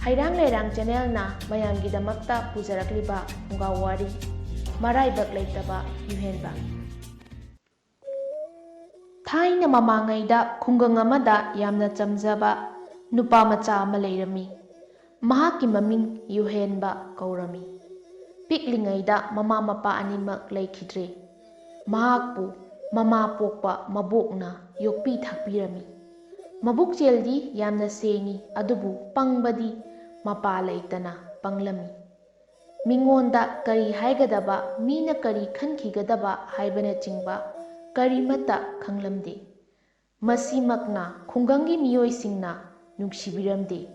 Hairang Leirang Channel na mayamgidamakta pujarakliba Phungga Wari Maraibak Leitraba Yohenba. Thaina mamangaida khungang amada yamna chamjaba nupa macha ama leirami. Mahakki maming Yohenba kaurami. Piklingaida mama mapa animak leikhidre. Mahakpu mama pokpa mabokna yokpi thakpirami. Mabuk cheldi yamna sengi adubu pangbadi mapa leitana panglami. Mingonda kari haigadaba mina kari khankigadaba haibana chingba kari mata khanglamde. Masimakna khungangi miyoisingna nungsibiramde.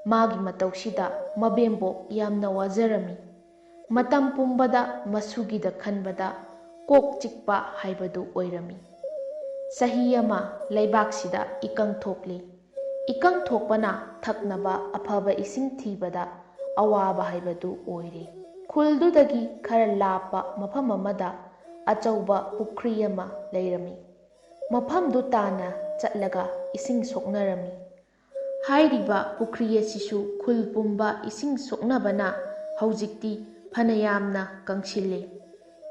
Magi mataushida mabembo yamna wazarami. Matam pumbada masugida khanbada kok chikpa haibadu oirami. Sahi ama leibaksida ikang thokli. Ikang thokpana thaknaba afaba ising thibada awaba haibadu oire. Khuldudagi khara lapa mafam amada achauba pukri ama leirami. Mafamdu tana chatlaga ising soknarami. Hairiba pukri asisu khul pumba ising soknabana haujikti phanayamna kangchille.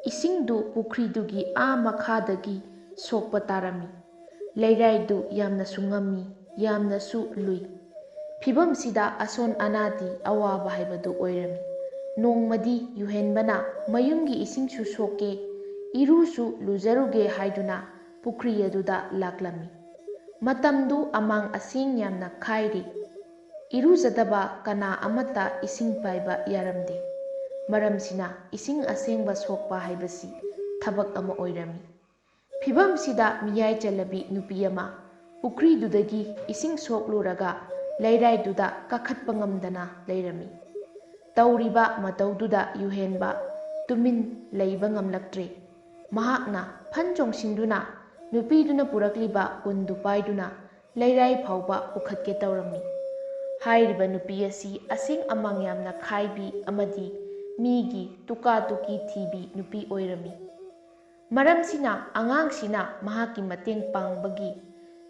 Isingdu pukridugi a makhadagi sokpa tarami. Leiraidu yamna sungami, yamna su lui. Phibam sida ason anadi awaba haibadu oirami. Nongmadi Yohenbana mayumgi isingsu soke, irusu lujaruge haiduna pukri aduda laklami. Matamdu amang asing yamna khairi. Iruzadaba kana amata ising paiba yaramde. Maramsina ising asengba sokpa haibasi thabak ama oirami. Phibam sida miyai chalabi nupi ama pukri dudagi ising sokluraga leirai duda kakhatpa ngamdana leirami. Tauriba mataududa Yohenba tumin leiba ngamlaktre. Mahakna phanchong singduna nupi duna purakliba undu paiduna leirai phauba ukhatke taurami. Hairiba nupi asi asing amang yamna khaibi amadi migi tuka tuki thibi nupi oirami. Maramsina angangsina mahaki mateng pangbagi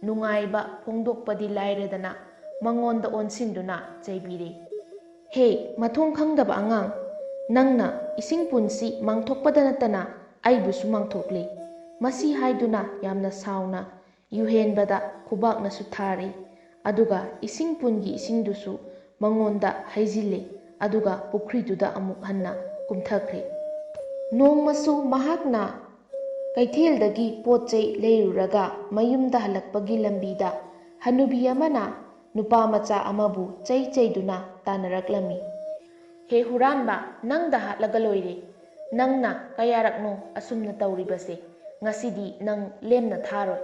nungaiba phongdokpadi lairadana mangonda onsinduna chaibire. He mathong khangdaba angang nangna ising punsi mangthokpada natana aibusu mangthokle. Masi haiduna yamna sauna Yohenbada khubakna su thare aduga ising pungi isingdusu mangonda haijille aduga pukriduda amuk hanna kumthakre. Nongmasu mahakna Kaithialdagi pochai leiruraga mayumda halakpagi lambida hanubi amana nupa macha amabu chaiduna tanaraklami. He huranba nangda hatlaga loire. Nangna kayarakno asumna tauribase. Ngasidi nang lemna tharoi.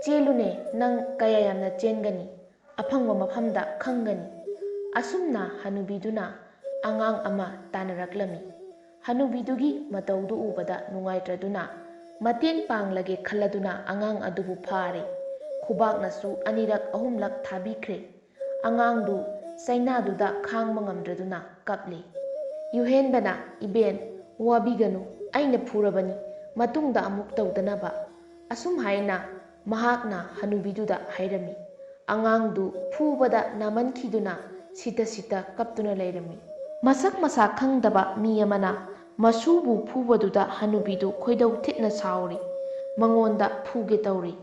Chelune nang kaya yamna chengani. Aphangwa mafamda khangani. Asumna hanubiduna angang ama tanaraklami. Hanubidugi mataudu ubada nungaitraduna mateng panglage khaladuna angang adubu phare. Khubaknasu anirak ahumlak thabikre. Angangdu sainaduda khangma ngamdraduna kaple. Yohenbana iben wabiganu aina phurabani matungda amuk tawdanaba. Asum haina mahakna hanubiduda hairami. Angangdu phubada namankhiduna sita kaptuna leirami. Masak masa khangdaba mi amana masubu phubaduda hanubidu khoidau thitna sauri. Mangonda phuge tauri.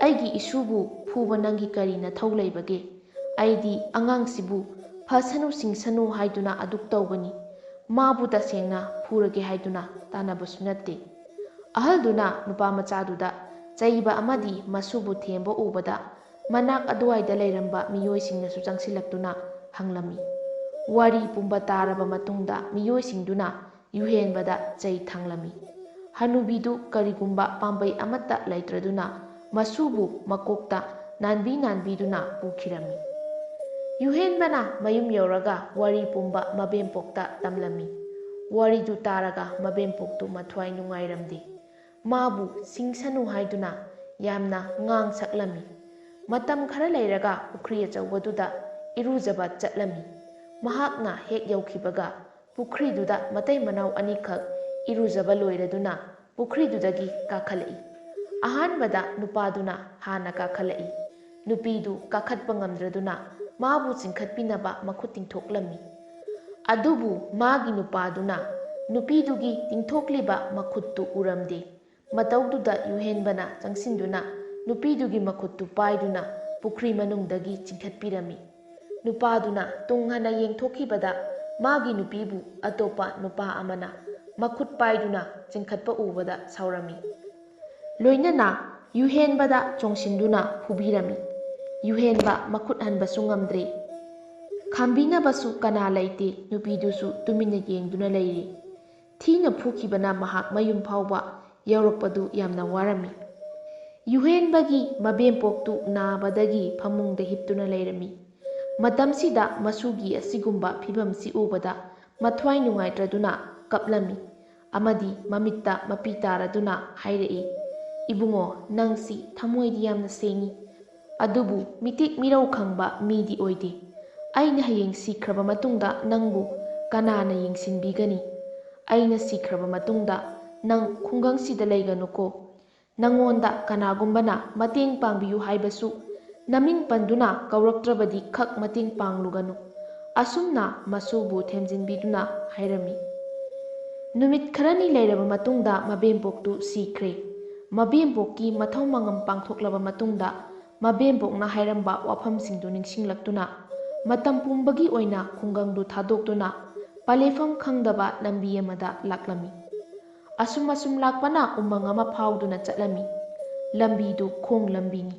Aigi isubu phuba nangi karina thauleibage. Aidi angangsibu phasanu singsanu haiduna aduk tawbani. Mabu tasengna phurage haiduna tanabasu natte. Ahalduna nupa machaduda chaiba amadi masubu themba ubada manak aduaida leiramba miyoisingnasu changsilaktuna hanglami. Wari pumba taraba matungda miyoisingduna Yohenbada chai thanglami. Hanubidu karigumba pambai amata leitraduna masubu makokta nanbiduna pukhirami. Yohenbana mayum yoraga wari pumba mabempokta tamlami. Wari du taraga mabempoktu mathwai nungairamde. Mabu singsanu haiduna yamna ngang saklami. Matam khara leiraga pukri achaubaduda irujaba chatlami. Mahakna hek yaukibaga pukriduda matai manau anikak irujaba loiraduna pukridudagi kakhalai. Ahanbada nupaduna hana kakhalai. Nupidu kakhatpa ngamdraduna mabu chingkhatpinaba makhut tingthoklami. Adubu magi nupaduna nupidugi tingthokliba makhuttu uramde. Mataududa Yohenbana changsinduna nupidugi makhuttu paiduna pukri manungdagi chingkhatpirami. Nupaduna tunghana yengthokibada magi nupibu atopa nupa amana makhut paiduna chingkhatpa ubada saurami. Loinana Yohenbada chongsinduna phubirami. Yohenba makhut hanbasu ngamdre. Khambinabasu kana laite nupidusu tumina yengduna leiri. Thina phukibana mahak mayum phauba yaurakpadu yamna warami. Yohenbagi mabempoktu nabadagi phamungda hiptuna leirami. Matamsida masugi asigumba phibamsi ubada mathwai nungaitraduna kaplami. Amadi mamitta mapitaraduna hairei. Ibungo nangsi thamoidi yamna sengi. Adubu mitik mirau khangba midi oide. Aina hayeng sikraba matungda nangbu kanana yengsinbigani. Aina sikraba matungda nang khungangsida leiganuko. Nangonda kanagumbana mateng pangbiyu haibasu naming panduna kauraktrabadi khak mateng pangluganu. Asumna masubu themjinbiduna hairami. Numit kharani leiraba matungda mabempoktu sikre. Mabempokki mathau mangam pangthoklaba matungda mabempokna hairamba wafamsingdu ningsinglaktuna matam pumbagi oina khungangdu thadoktuna palefam khangdaba lambi amada laklami. Asum lakpana umang ama phauduna chatlami. Lambidu khong lambini.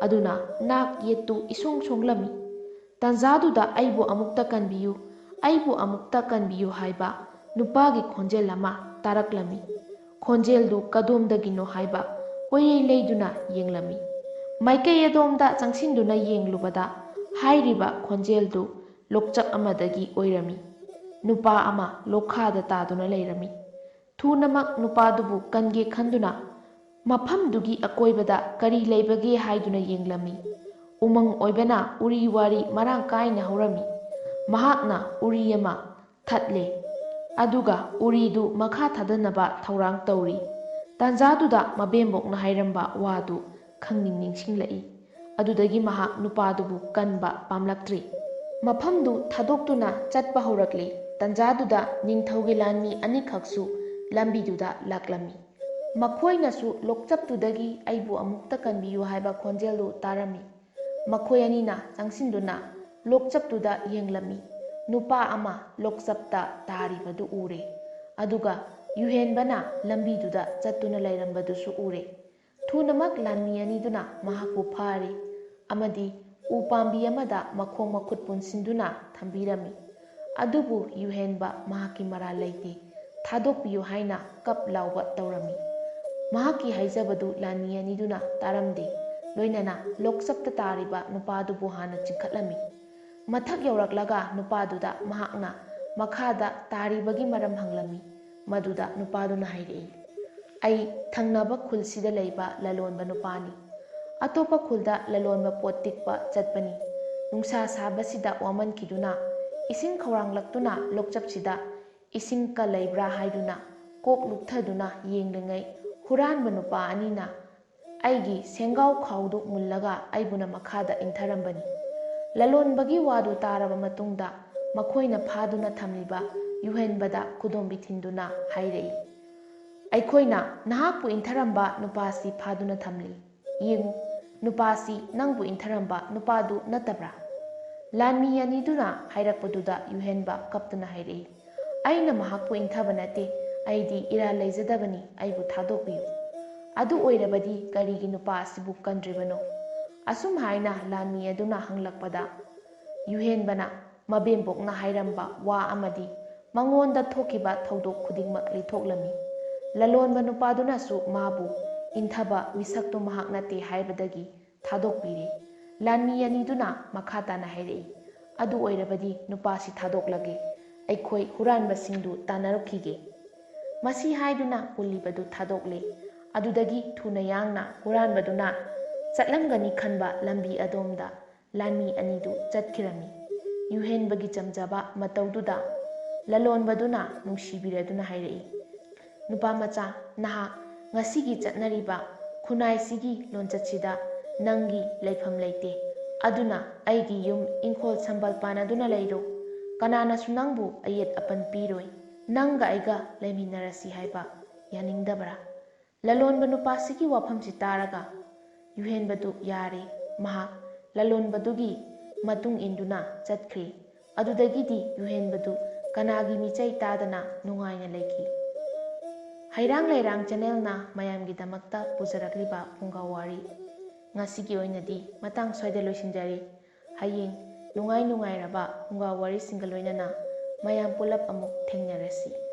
Aduna nak yetu isong songlami. Tanzaduda aibu amukta kanbiyu haiba nupagi khonjel ama taraklami. Khonjeldu kadomdagino haiba koyei leiduna yenglami. Maikei adomda changsinduna yenglubada hairiba khonjeldu lokchap amadagi oirami. Nupa ama lokhada taduna leirami. Thunamak nupadubu kange khanduna mafamdugi akoibada kari leibage haiduna yenglami. Umang oibana uri wari marang kaina haurami. Mahakna uri ama thatle. Aduga uridu makha thadanaba thaurang tauri. Tanzaduda mabembokna hairamba wadu khangning ningsinglai. Adudagi mahak nupadubu kanba pamlaktri. Mafamdu thadoktuna chatpa haurakli. Tanzaduda ningthaugi lanmi anikhaksu lambiduda laklami. Makhoinasu lokchaptudagi aibu amukta kanbiyu haiba khonjeldu tarami. Makhoi anina changsinduna lokchaptuda yenglami. Nupa ama lokchapta taribadu ure. Aduga Yohenbana lambiduda chattuna leirambadusu ure. Thunamak lanmi aniduna mahakpu phari. Amadi upambi amada makhong makhut punsinduna thambirami. Adubu Yohenba mahaki mara leite. Thadokpiyu haina kap lauba taurami. Mahaki haizabadu lanmi aniduna taramde. Loinana lokchapta tariba nupadubu hana chingkhatlami. Mathak yauraklaga nupaduda mahakna makhada taribagi maram hanglami. Maduda nupaduna hairei. Ai thangnaba khulsida leiba lalonba nupani. Atopa khulda lalonba potikpa chatpani. Nungsa sabasida wamankiduna ising khawranglaktuna lokchapsida ising ka leibra haiduna kok lukthaduna yenglengai huranba nupa anina aigi sengau khawdu mullaga aibuna makhada intharambani. Lalonbagi wadu taraba matungda makhoina phaduna thamliba Yohenbada kudombi thinduna hairei. Aikhoina nahakpu intharamba nupasi phaduna thamli. Yengu nupasi nangbu intharamba nupadu natabra. Lanmi aniduna hairakpaduda Yohenba kaptuna hairei. Aina mahakpu inthaba nate aidi ira leizadabani aibu thadokpiyu. Adu oirabadi karigi nupa asibu kandribano. Asum haina lanmi aduna hanglakpada Yohenbana mabembokna hairamba wa amadi mangonda thokiba thaudok khudingmak lithoklami. Lalonba nupadunasu mabu inthaba misaktu mahak nate haibadagi thadokpire. Lanmi aniduna makhatana hairei. Adu oirabadi nupasi thadoklage. Aikhoi huranbasingdu tanarukige. Masi haiduna ulibadu thadokle. Adudagi thuna yangna huranbaduna chatlamgani khanba lambi adomda lanmi anidu chatkirami. Yohenbagi chamjaba mataududa lalonbaduna nungsibiraduna hairei. Nupa macha naha ngasigi chatnariba khunai sigi lonchatsida nangi leifam leite. ꯑꯗꯨꯅ ꯑꯩꯒꯤ ꯌꯨꯝ ꯏꯪꯈꯣꯜ ꯁꯝꯕꯜ ꯄꯥꯟꯅꯗꯨꯅ ꯂꯩꯔꯣ, ꯀꯅꯥꯅꯁꯨ ꯅꯪꯕꯨ ꯑꯌꯦꯠ ꯑꯄꯟ ꯄꯤꯔꯣꯏ, ꯅꯪꯒ ꯑꯩꯒ ꯂꯩꯃꯤꯟꯅꯔꯁꯤ ꯍꯥꯏꯕ ꯌꯥꯅꯤꯡꯗꯕ꯭ꯔꯥ? ꯂꯂꯣꯟꯕ ꯅꯨꯄꯥꯁꯤꯒꯤ ꯋꯥꯐꯝꯁꯤ ꯇꯥꯔꯒ ꯌꯨꯍꯦꯟꯕꯗꯨ ꯌꯥꯔꯦ, ꯃꯍꯥꯛ ꯂꯂꯣꯟꯕꯗꯨꯒꯤ ꯃꯇꯨꯡ ꯏꯟꯗꯨꯅ ꯆꯠꯈ꯭ꯔꯦ꯫ ꯑꯗꯨꯗꯒꯤꯗꯤ ꯌꯨꯍꯦꯟꯕꯗꯨ ꯀꯅꯥꯒꯤ ꯃꯤꯆꯩ ꯇꯥꯗꯅ ꯅꯨꯡꯉꯥꯏꯅ ꯂꯩꯈꯤ꯫ ꯍꯩꯔꯥꯡ ꯂꯩꯔꯥꯡ ꯆꯦꯅꯦꯜꯅ ꯃꯌꯥꯝꯒꯤꯗꯃꯛꯇ ꯄꯨꯖꯔꯛꯂꯤꯕ ꯐꯨꯡꯒꯥ ꯋꯥꯔꯤ ꯉꯁꯤꯒꯤ ꯑꯣꯏꯅꯗꯤ ꯃꯇꯥꯡ ꯁ꯭ꯋꯥꯏꯗ ꯂꯣꯏꯁꯤꯟꯖꯔꯤ꯫ ꯍꯌꯦꯡ ꯅꯨꯡꯉꯥꯏꯔꯕ ꯐꯨꯡꯒꯥ ꯋꯥꯔꯤꯁꯤꯡꯒ ꯂꯣꯏꯅꯅ ꯃꯌꯥꯝ ꯄꯨꯂꯞ ꯑꯃꯨꯛ ꯊꯦꯡꯅꯔꯁꯤ꯫